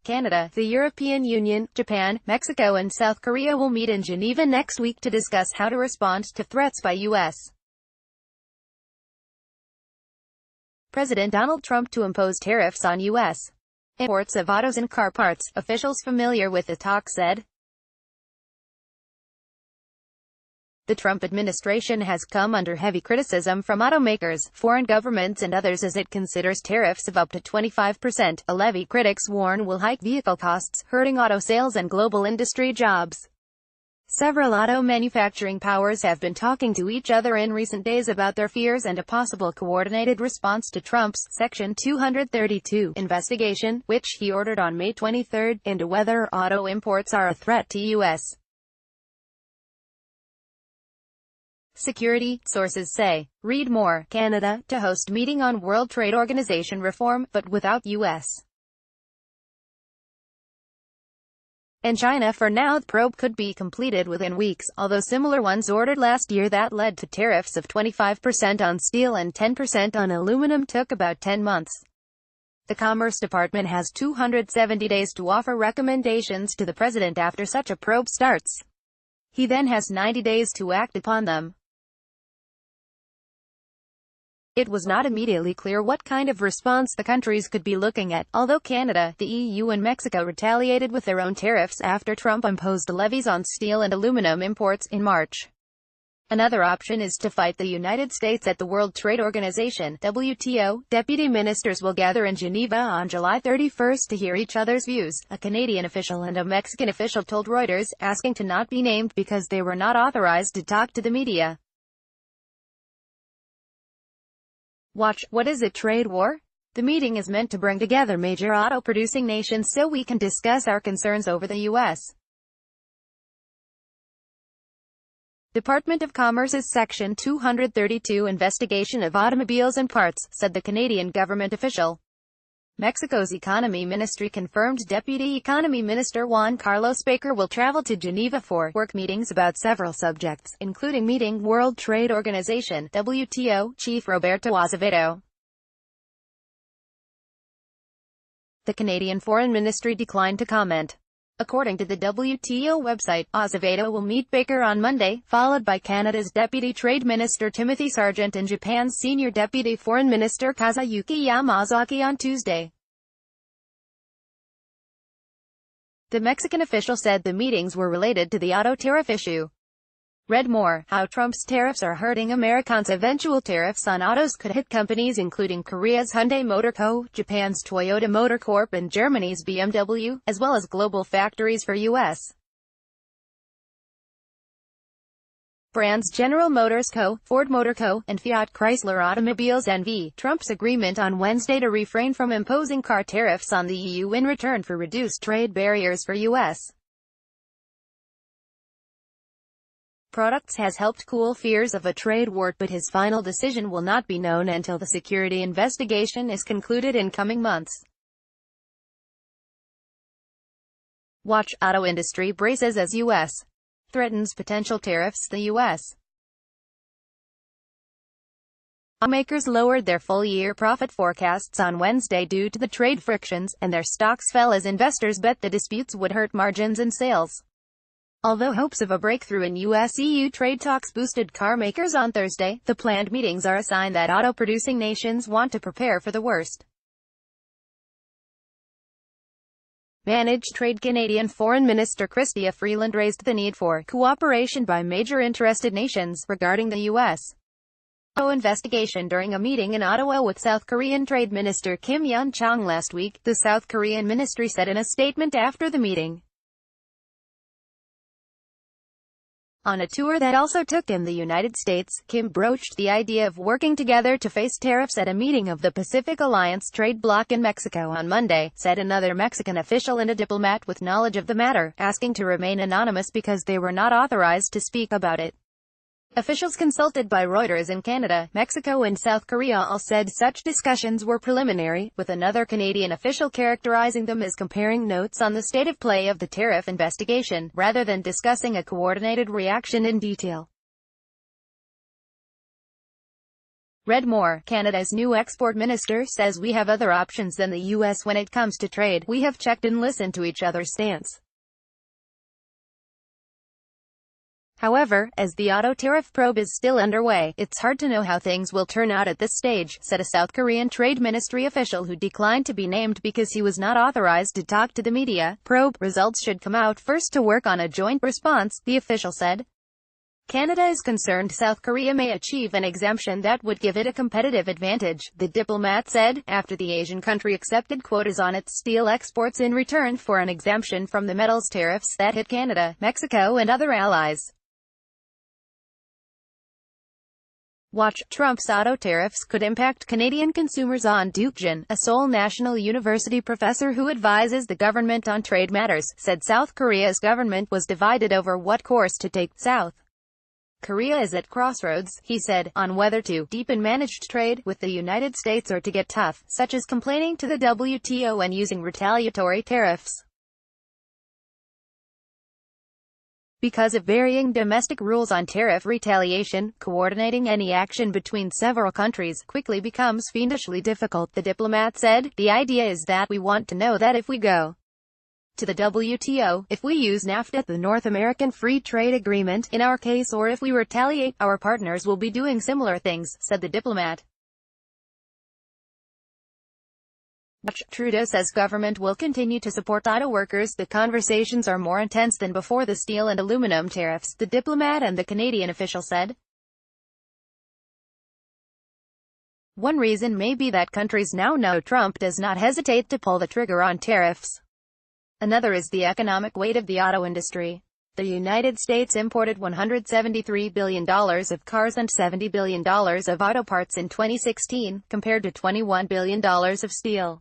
Canada, the European Union, Japan, Mexico and South Korea will meet in Geneva next week to discuss how to respond to threats by U.S. President Donald Trump to impose tariffs on U.S. imports of autos and car parts, officials familiar with the talk said. The Trump administration has come under heavy criticism from automakers, foreign governments and others as it considers tariffs of up to 25%, a levy critics warn will hike vehicle costs, hurting auto sales and global industry jobs. Several auto manufacturing powers have been talking to each other in recent days about their fears and a possible coordinated response to Trump's Section 232 investigation, which he ordered on May 23, into whether auto imports are a threat to U.S. security, sources say. Read more. Canada, to host meeting on World Trade Organization reform, but without U.S. and China. For now, the probe could be completed within weeks, although similar ones ordered last year that led to tariffs of 25% on steel and 10% on aluminum took about 10 months. The Commerce Department has 270 days to offer recommendations to the president after such a probe starts. He then has 90 days to act upon them. It was not immediately clear what kind of response the countries could be looking at, although Canada, the EU and Mexico retaliated with their own tariffs after Trump imposed levies on steel and aluminum imports in March. Another option is to fight the United States at the World Trade Organization, WTO. Deputy ministers will gather in Geneva on July 31 to hear each other's views, a Canadian official and a Mexican official told Reuters, asking to not be named because they were not authorized to talk to the media. Watch, what is it, trade war? The meeting is meant to bring together major auto-producing nations so we can discuss our concerns over the U.S. Department of Commerce's Section 232 investigation of automobiles and parts, said the Canadian government official. Mexico's Economy Ministry confirmed Deputy Economy Minister Juan Carlos Baker will travel to Geneva for work meetings about several subjects, including meeting World Trade Organization (WTO) Chief Roberto Azevedo. The Canadian Foreign Ministry declined to comment. According to the WTO website, Azevedo will meet Baker on Monday, followed by Canada's Deputy Trade Minister Timothy Sargent and Japan's Senior Deputy Foreign Minister Kazuyuki Yamazaki on Tuesday. The Mexican official said the meetings were related to the auto tariff issue. Read more, how Trump's tariffs are hurting Americans. Eventual tariffs on autos could hit companies including Korea's Hyundai Motor Co., Japan's Toyota Motor Corp. And Germany's BMW, as well as global factories for U.S. brands General Motors Co., Ford Motor Co., and Fiat Chrysler Automobiles N.V. Trump's agreement on Wednesday to refrain from imposing car tariffs on the EU in return for reduced trade barriers for U.S. products has helped cool fears of a trade war, but his final decision will not be known until the security investigation is concluded in coming months. Watch, auto industry braces as U.S. threatens potential tariffs. The U.S. automakers lowered their full-year profit forecasts on Wednesday due to the trade frictions, and their stocks fell as investors bet the disputes would hurt margins and sales. Although hopes of a breakthrough in U.S.-EU trade talks boosted car makers on Thursday, the planned meetings are a sign that auto-producing nations want to prepare for the worst. Managed trade. Canadian Foreign Minister Chrystia Freeland raised the need for cooperation by major interested nations regarding the U.S. auto investigation during a meeting in Ottawa with South Korean Trade Minister Kim Yun-chang last week, the South Korean ministry said in a statement after the meeting. On a tour that also took in the United States, Kim broached the idea of working together to face tariffs at a meeting of the Pacific Alliance trade bloc in Mexico on Monday, said another Mexican official and a diplomat with knowledge of the matter, asking to remain anonymous because they were not authorized to speak about it. Officials consulted by Reuters in Canada, Mexico and South Korea all said such discussions were preliminary, with another Canadian official characterizing them as comparing notes on the state of play of the tariff investigation, rather than discussing a coordinated reaction in detail. Read more. Canada's new export minister says we have other options than the U.S. when it comes to trade. We have checked and listened to each other's stance. However, as the auto tariff probe is still underway, it's hard to know how things will turn out at this stage, said a South Korean Trade Ministry official who declined to be named because he was not authorized to talk to the media. Probe results should come out first to work on a joint response, the official said. Canada is concerned South Korea may achieve an exemption that would give it a competitive advantage, the diplomat said, after the Asian country accepted quotas on its steel exports in return for an exemption from the metals tariffs that hit Canada, Mexico and other allies. Watch. Trump's auto tariffs could impact Canadian consumers on Duke Jin, a Seoul National University professor who advises the government on trade matters, said South Korea's government was divided over what course to take. South Korea is at crossroads, he said, on whether to deepen managed trade with the United States or to get tough, such as complaining to the WTO and using retaliatory tariffs. Because of varying domestic rules on tariff retaliation, coordinating any action between several countries quickly becomes fiendishly difficult, the diplomat said. The idea is that we want to know that if we go to the WTO, if we use NAFTA, the North American Free Trade Agreement, in our case, or if we retaliate, our partners will be doing similar things, said the diplomat. Trudeau says government will continue to support auto workers. The conversations are more intense than before the steel and aluminum tariffs, the diplomat and the Canadian official said. One reason may be that countries now know Trump does not hesitate to pull the trigger on tariffs. Another is the economic weight of the auto industry. The United States imported $173 billion of cars and $70 billion of auto parts in 2016, compared to $21 billion of steel.